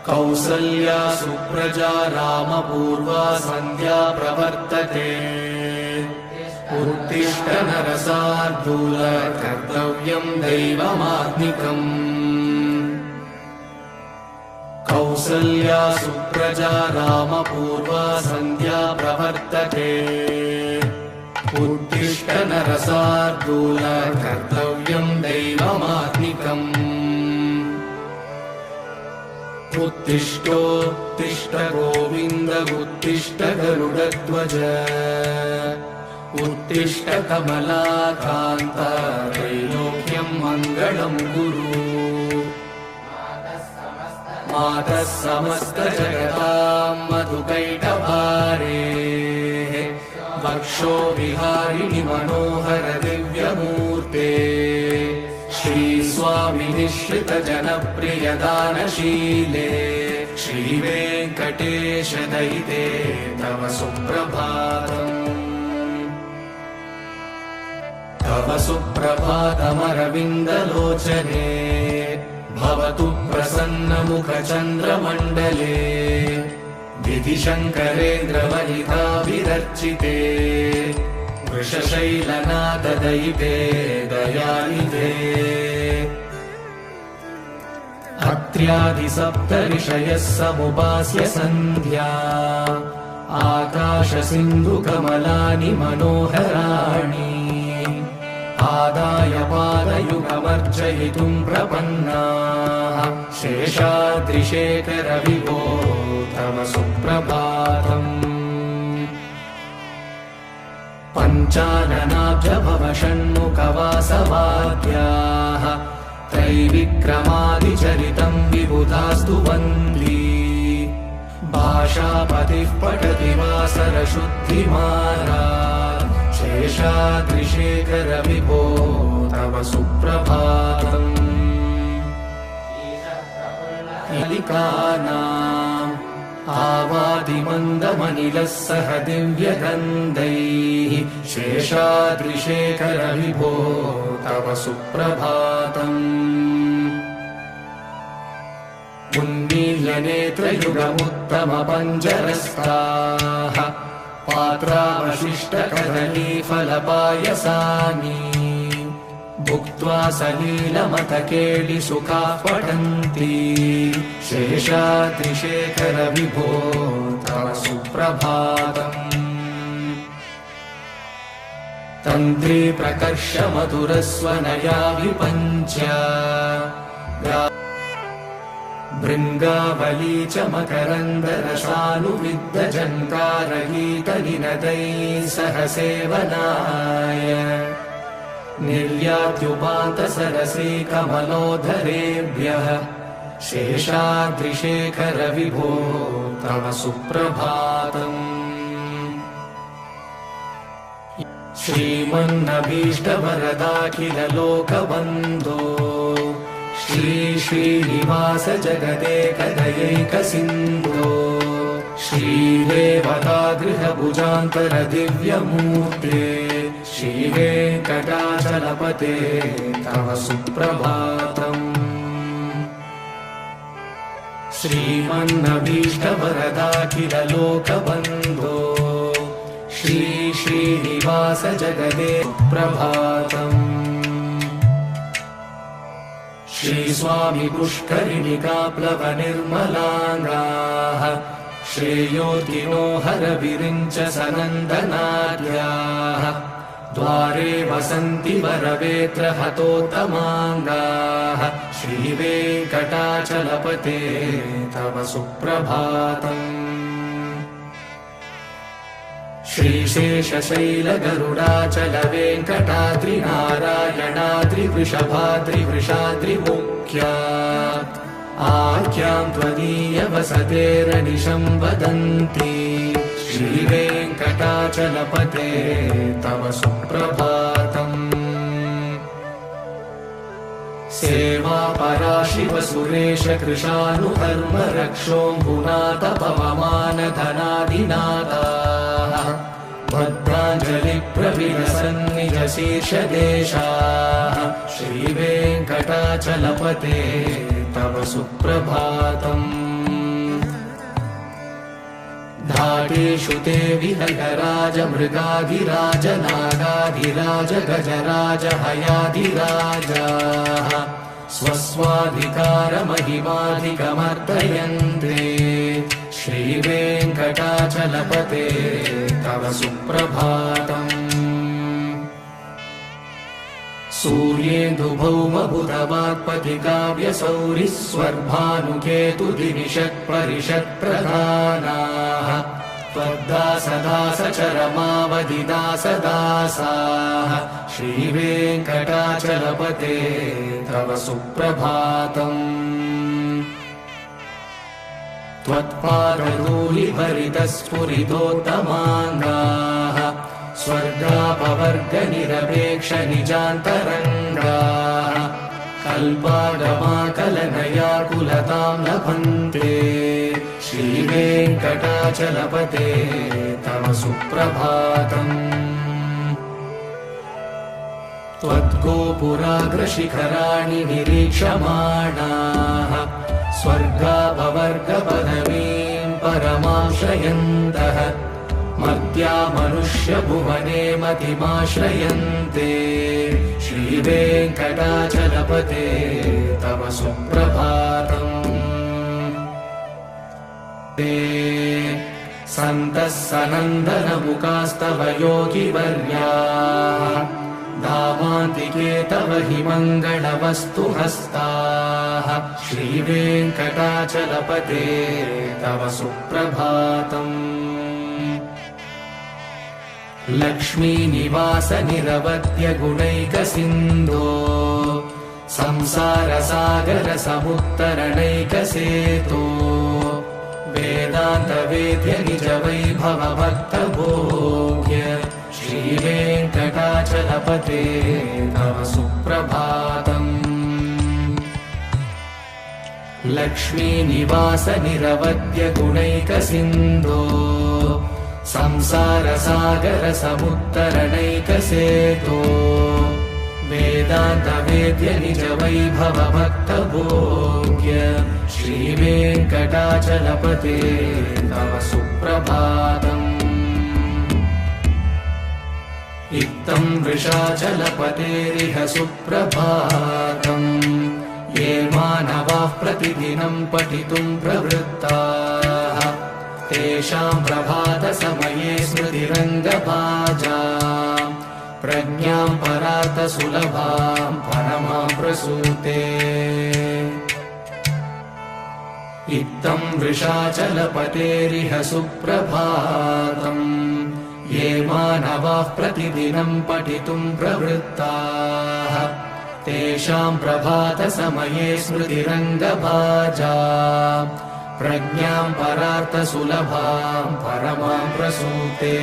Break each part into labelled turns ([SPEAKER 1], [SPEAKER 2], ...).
[SPEAKER 1] कौसल्या सुप्रजा रामपूर्वा सन्ध्या प्रवर्तते उत्तिष्ठ नरशार्दूल कर्तव्यम् दैवमात्मिकम् कौसल्या सुप्रजा रामपूर्वा सन्ध्या प्रवर्तते उत्तिष्ठ नरशार्दूल कर्तव्यम् दैवमात्मिकम् उत्तिष्ठोत्तिष्ठ गोविन्द उत्तिष्ठ गरुडध्वज उत्तिष्ठ कमलाकान्त त्रैलोक्यम् मङ्गलम् कुरु मातः समस्त जगताम् मधुकैटभारे वक्षो विहारिणि मनोहर दिव्यमूर्ते श्रीस्वामि निःश्रित जनप्रिय दानशीले श्रीवेङ्कटेश दयिते तव सुप्रभातम् तव सुप्रभातमरविन्दलोचने भवतु प्रसन्नमुखचन्द्रमण्डले विधिशङ्करेन्द्रवनिताभिरर्चिते वृषशैलनाथ दयिते दयानिधे अत्र्यादिसप्तऋषयः समुपास्य सन्ध्या आकाशसिन्धुकमलानि मनोहराणि आदाय पादयुगमर्चयितुम् प्रपन्नाः शेषाद्रिशेखर विभो तव सुप्रभातम् पञ्चाननाब्जभव षण्मुखवासवाद्याः त्रैविक्रमादिचरितम् विबुधास्तु वन्दी भाषापतिः पठति वासरशुद्धिमारात् शेषाद्रिशेखर विभो तव सुप्रभातम् लिकानाम् आवादिमन्दमनिलः सह दिव्यगन्धैः शेषाद्रिशेखर विभो तव सुप्रभातम् उन्मील्यनेत्रयुगमुत्तमपञ्जरस्ताः पात्रावशिष्टकदलीफलपायसानि भुक्त्वा सलीलमथकेलिसुखाः पठन्ति शेषाद्रिशेखर विभो तव सुप्रभातम् तन्त्री प्रकर्ष मधुरस्वनया विपञ्च भृङ्गावली च मकरन्दरसानुविद्धजङ्कारगीतनिनदैः सह सेवनाय निर्यात्युपान्तसरसी कमलोधरेभ्यः शेषाद्रिशेखर विभो तव सुप्रभातम् श्रीमन्नभीष्टवरदाखिललोकबन्धो श्री श्रीनिवास जगदेकदयैकसिन्धो श्रीरेवतागृहभुजान्तर दिव्यमूर्ते श्रीवेङ्कटाचलपते तव सुप्रभातम् श्रीमन्नभीष्टवरदाखिललोकबन्धो श्री श्रीनिवास जगदे सुप्रभातम् श्रीस्वामि पुष्करिणिकाप्लवनिर्मलाङ्गाः श्रेयोर्गिनो हरविरिञ्च सनन्दनाद्याः द्वारे वसन्ति वरवेत्र हतोत्तमाङ्गाः श्रीवेङ्कटाचलपते तव सुप्रभातम् श्रीशेषशैलगरुडाचल वेङ्कटाद्रिनारायणाद्रिवृषभाद्रिवृषाद्रिमुख्या आख्यां त्वदीयवसतेरनिशं वदन्ति श्रीवेङ्कटाचलपते तव सुप्रभातम् सेवा पराशिव सुरेश कृशानुधर्म रक्षोऽम्बुनाथ पवमानधनादिनाथाः भद्राञ्जलि प्रविलसन्निज शीर्षदेशाः श्रीवेङ्कटाचलपते तव सुप्रभातम् धाटेषु ते विहगराज मृगाधिराज नागाधिराज गजराज हयाधिराजाः स्वस्वाधिकारमहिमाधिकमर्दयन्ते श्रीवेङ्कटाचलपते तव सुप्रभातम् सूर्येन्दुभौमबुधवाक्पतिकाव्यसौरिस्वर्भानुकेतुदिविषत्परिषत्प्रधानाः त्वद्दासदासचरमावधिदासदासाः श्रीवेङ्कटाचलपते तव सुप्रभातम् त्वत्पादधूलिभरितस्फुरितोत्तमाङ्गाः स्वर्गापवर्गनिरपेक्षनिजान्तरङ्गाः कल्पागमाकलनयाकुलतां लभन्ते श्रीवेङ्कटाचलपते तव सुप्रभातम् त्वद्गोपुराग्रशिखराणि निरीक्षमाणाः स्वर्गापवर्गपदवीं परमाश्रयन्तः मर्त्या मनुष्यभुवने मतिमाश्रयन्ते श्रीवेङ्कटाचलपते तव सुप्रभातम् ते सन्तः सनन्दनमुखास्तव योगिवर्याः धामान्तिके तव हि मङ्गलवस्तुहस्ताः श्रीवेङ्कटाचलपते तव सुप्रभातम् लक्ष्मीनिवासनिरवद्यगुणैकसिन्धो संसारसागरसमुत्तरणैकसेतो वेदान्तवेद्यनिजवैभवभक्तभोग्य श्रीवेङ्कटाचलपते तव सुप्रभातम् लक्ष्मीनिवासनिरवद्यगुणैकसिन्धो संसारसागरसमुत्तरणैकसेतो वेदान्तवेद्यनिजवैभवभक्तभोग्य श्रीवेङ्कटाचलपते तव सुप्रभातम् इत्थं वृषाचलपतेरिह सुप्रभातम् ये मानवाः प्रतिदिनं पठितुं प्रवृत्ताः तेषां प्रभातसमये स्मृतिरङ्गभाजाम् प्रज्ञां परार्थसुलभां परमां प्रसूते इत्थं वृषाचलपतेरिह सुप्रभातम् ये मानवाः प्रतिदिनं पठितुं प्रवृत्ताः तेषां प्रभातसमये स्मृतिरङ्गभाजाम् प्रज्ञां परार्थसुलभां परमां प्रसूते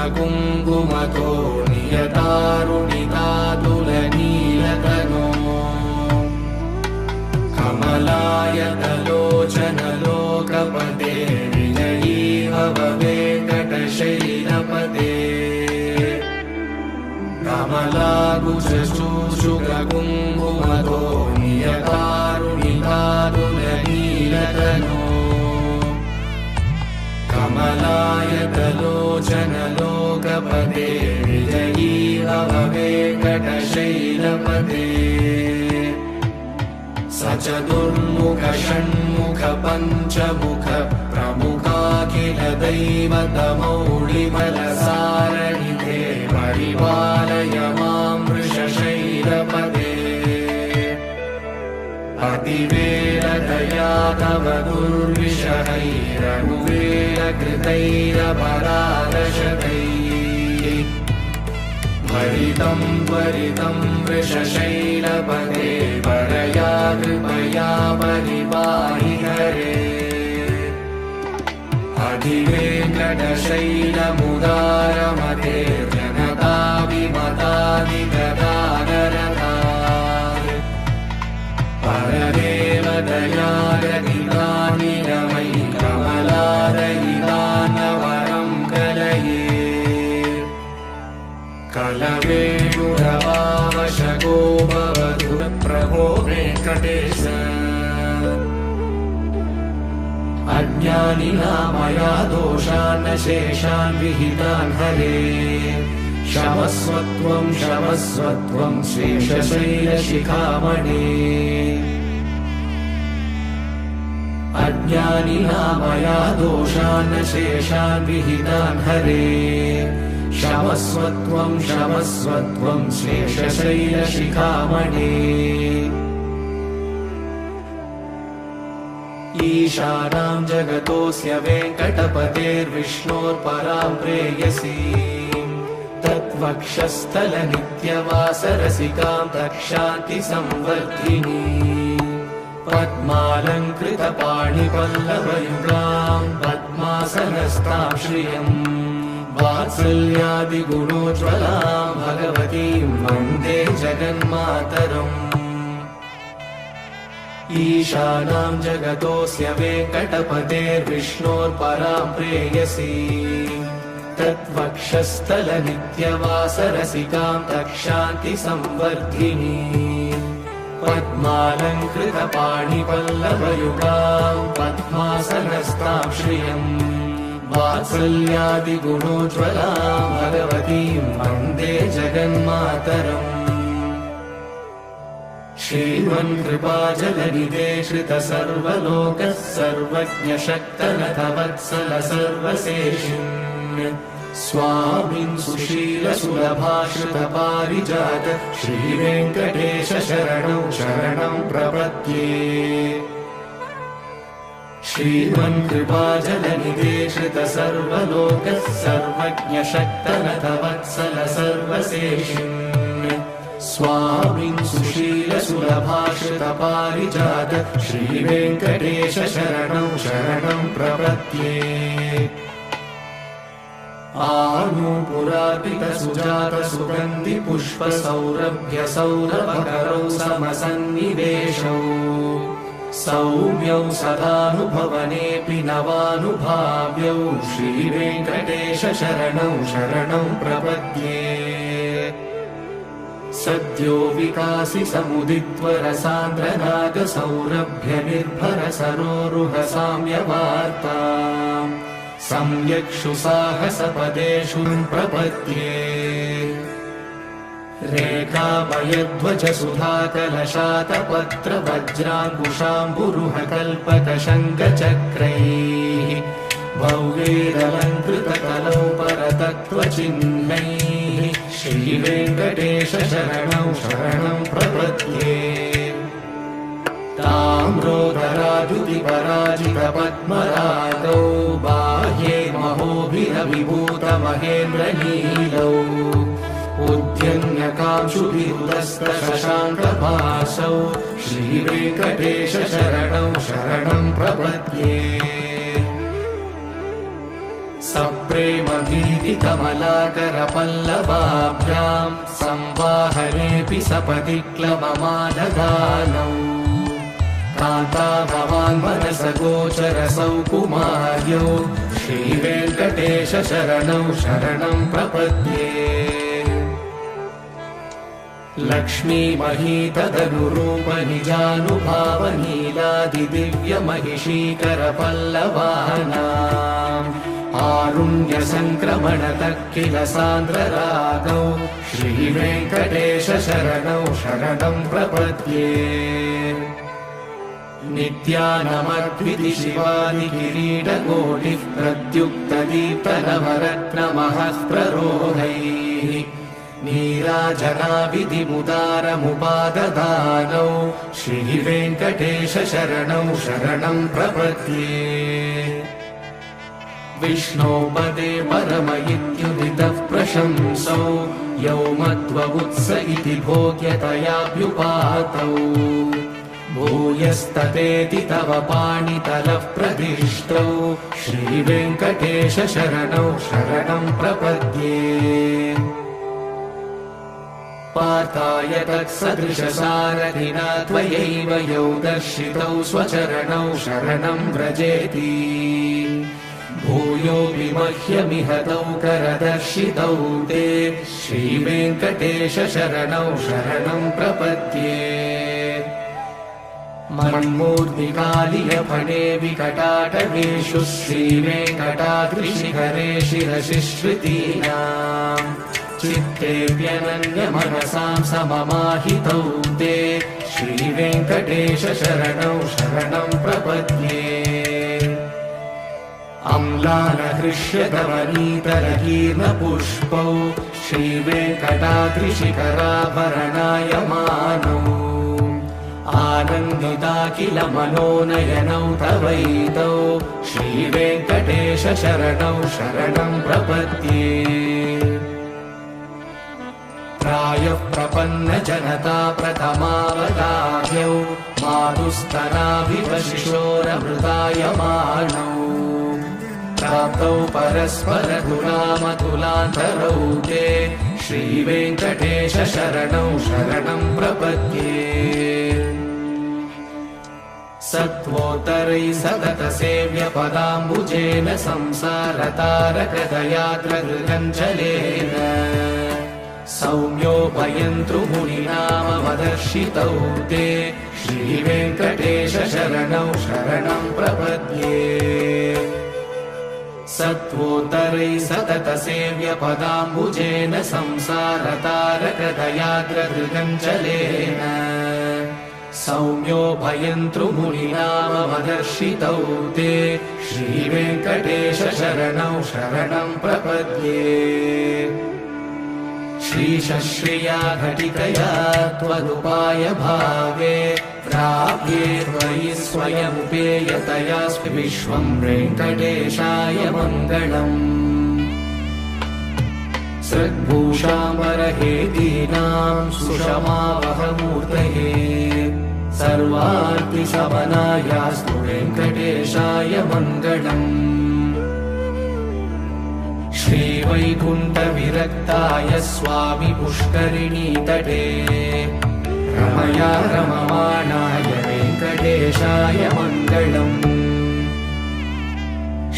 [SPEAKER 1] कमलाकुचूषुककुङ्कुमतो नियतारुणितातुलनीलतनो कमलायतलोचनलोकपते विजयी भव वेङ्कटशैलपते कमलाकुचूषुककुङ्कुमतो नियतारुणितातुलनीलतनो कमलायतलोचनलोकपते विजयी भव वेङ्कटशैलपते सचतुर्मुख षण्मुख पञ्चमुख प्रमुखाखिल दैवतमौलिमलसारणिधे परिपालय मां वृषशैलपते अतिवेलदया तव दुर्विषहैरनुवेलकृतैरपरादशतैः भरितं त्वरितं वृषशैलपते परया कृपया परिपाहि हरे अधिवेङ्कटशैलमुदारमते जनताभिमतादिगदानरता परदेवदयारहितानि रमयि कमलारहितानवरं कलये कलवेणुरवावशको भवतु प्रभो वेङ्कटेश अज्ञानिना मया दोषान् शेषान् विहितान् हरे क्षमस्वत्वं क्षमस्वत्वं शेषशैलशिखामणे अज्ञानिना मया दोषान् शेषान् विहितान् हरे क्षमस्वत्वं क्षमस्वत्वं शेषशैलशिखामणे ईशानां जगतोऽस्य वेङ्कटपतेर्विष्णोर्परां प्रेयसीं तद्वक्षस्थलनित्यवासरसिकां तक्षान्तिसंवर्धिनी पद्मालङ्कृतपाणिपल्लवयुगां पद्मासनस्तां श्रियम् वात्सल्यादिगुणोज्ज्वलां भगवतीं वन्दे जगन्मातरम् ईशानां जगतोऽस्य वेङ्कटपतेर्विष्णोर्परां प्रेयसीं तद्वक्षस्थलनित्यवासरसिकां तक्षान्तिसंवर्धिनी पद्मालङ्कृतपाणिपल्लवयुगां पद्मासनस्तां श्रियम् वात्सल्यादिगुणोज्ज्वलां भगवतीं वन्दे जगन्मातरम् श्रीमन्कृपाजलनिधे श्रितसर्वलोकः सर्वज्ञशक्तनथवत्सल सर्वशेषिन् स्वामिन् सुशीलसुलभाश्रितपारिजात श्रीवेङ्कटेश शरणं शरणं प्रपद्ये श्रीमन्कृपाजलनिधे श्रितसर्वलोकः सर्वज्ञशक्तनथवत्सल सर्वशेषिन् स्वामिन् सुशीलसुलभाश्रितपारिजात श्रीवेङ्कटेश शरणं शरणं प्रपद्ये आनूपुरार्पितसुजातसुगन्धिपुष्पसौरभ्यसौरभकरौ समसन्निवेशौ सौम्यौ सदानुभवनेऽपि नवानुभाव्यौ श्रीवेङ्कटेश शरणं शरणं प्रपद्ये सद्यो विकासि समुदित्वरसान्द्रनागसौरभ्यनिर्भरसरोरुहसाम्यवार्ताम् सम्यक्षु साहसपदेषु प्रपद्ये रेखामयध्वजसुधाकलशातपत्रवज्राङ्कुशाम्बुरुहकल्पकशङ्खचक्रैः भव्यैरलङ्कृतकलौ परतत्त्वचिह्नैः श्रीवेङ्कटेश शरणं शरणं प्रपद्ये ताम्रोदराद्युतिपराजितपद्मरागौ बाह्ये महोभिरविभूतमहेन्द्रनीलौ उद्यन्यकांशुभिरुदस्तशशाङ्कभासौ श्रीवेङ्कटेश शरणं शरणं प्रपद्ये सप्रेमभीतिकमलाकरपल्लवाभ्यां संवाहनेऽपि सपदि क्लममाददानौ कान्ता भवान् मनसगोचरसौ कुमार्यौ श्रीवेङ्कटेश शरणं शरणं प्रपद्ये लक्ष्मीमहीतदनुरूपनिजानुभावनीलादिदिव्यमहिषीकरपल्लवानाम् आरुण्यसङ्क्रमणतः किल सान्द्ररागौ श्रीवेङ्कटेश शरणं शरणं प्रपद्ये नित्यानमद्विति शिवादिकिरीटकोटिः प्रद्युक्तदीप्तनवरत्नमहः प्ररोहैः नीराजनाविधिमुदारमुपाददानौ श्रीवेङ्कटेश शरणं शरणं प्रपद्ये विष्णोपदे परम इत्युदितः प्रशंसौ यौ मध्ववुत्स इति भोग्यतयाभ्युपातौ भूयस्ततेति तव पाणितलः प्रदिष्टौ श्रीवेङ्कटेश शरणं शरणं प्रपद्ये पार्थाय तत्सदृशसारथिना त्वयैव यौ दर्शितौ स्वचरणौ शरणं व्रजेति भूयोऽपि मह्यमिहतौ करदर्शितौ ते श्रीवेङ्कटेश शरणं शरणं प्रपद्ये मन्मूर्तिकालियफणे विकटाटवेषु श्रीवेङ्कटाद्रिशिखरे शिरसि श्रुतीनाम् चित्तेऽप्यनन्यमनसां सममाहितौ ते श्रीवेङ्कटेश शरणौ शरणं प्रपद्ये अम्लानहृष्यधवनीतरकीर्णपुष्पौ श्रीवेङ्कटाद्रिशिखराभरणायमानौ आनन्दिताखिल मनोनयनौ तवैतौ श्रीवेङ्कटेश शरणौ शरणं प्रपद्ये प्रायः प्रपन्न जनता प्रथमावतार्यौ मातुस्तनाभिवशिशोरमृतायमानौ प्राप्तौ परस्परतुलामतुलान्तरौ ते श्रीवेङ्कटेश शरणौ शरणं प्रपद्ये सत्त्वोत्तरैः सततसेव्यपदाम्बुजेन संसारतारकदयाग्रगृगञ्जलेन सौम्योपयन्तृमुनिनामवदर्शितौ ते श्रीवेङ्कटेश शरणौ शरणं प्रपद्ये सत्त्वोत्तरैः सततसेव्यपदाम्बुजेन संसारतारकदयाग्रगृगञ्जलेन सौम्योपयन्तृमुनिनामवदर्शितौ ते श्रीवेङ्कटेश शरणौ शरणं प्रपद्ये श्रीशश्रिया घटिकया त्वदुपाय भावे प्राप्ये त्वयि स्वयमुपेयतया विश्वं वेङ्कटेशाय मङ्गलम् सद्भूषाम्बरहेतीनां सुषमावहमूर्तये सर्वार्तिशमनायास्तु वेङ्कटेशाय मङ्गलम् श्रीवैकुण्ठविरक्ताय स्वामि पुष्करिणीतटे रमया रममाणाय वेङ्कटेशाय मङ्गलम्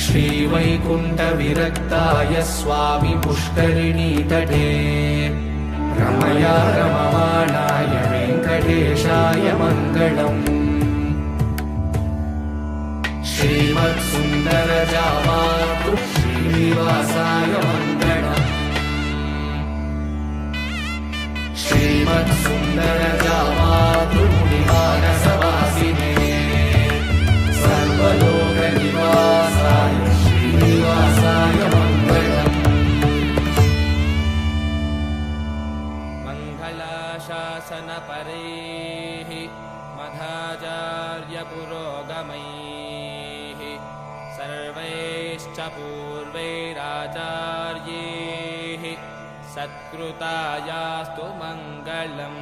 [SPEAKER 1] श्रीवैकुण्ठविरक्ताय स्वामि पुष्करिणीतटे रमया रममाणाय वेङ्कटेशाय मङ्गलम् श्रीमत्सुन्दरजामातु श्रीनिवासाय मङ्गलम् श्रीमत्सुन्दरजामातु मुनिमानसवासिने सर्वलोकनिवासाय श्रीनिवासाय मङ्गलम्
[SPEAKER 2] मङ्गलाशासनपरैः मध्वाचार्यपुरोगमैः सर्वैश्च पूर्वैराचार्यैः सत्कृतायास्तु मङ्गलम्।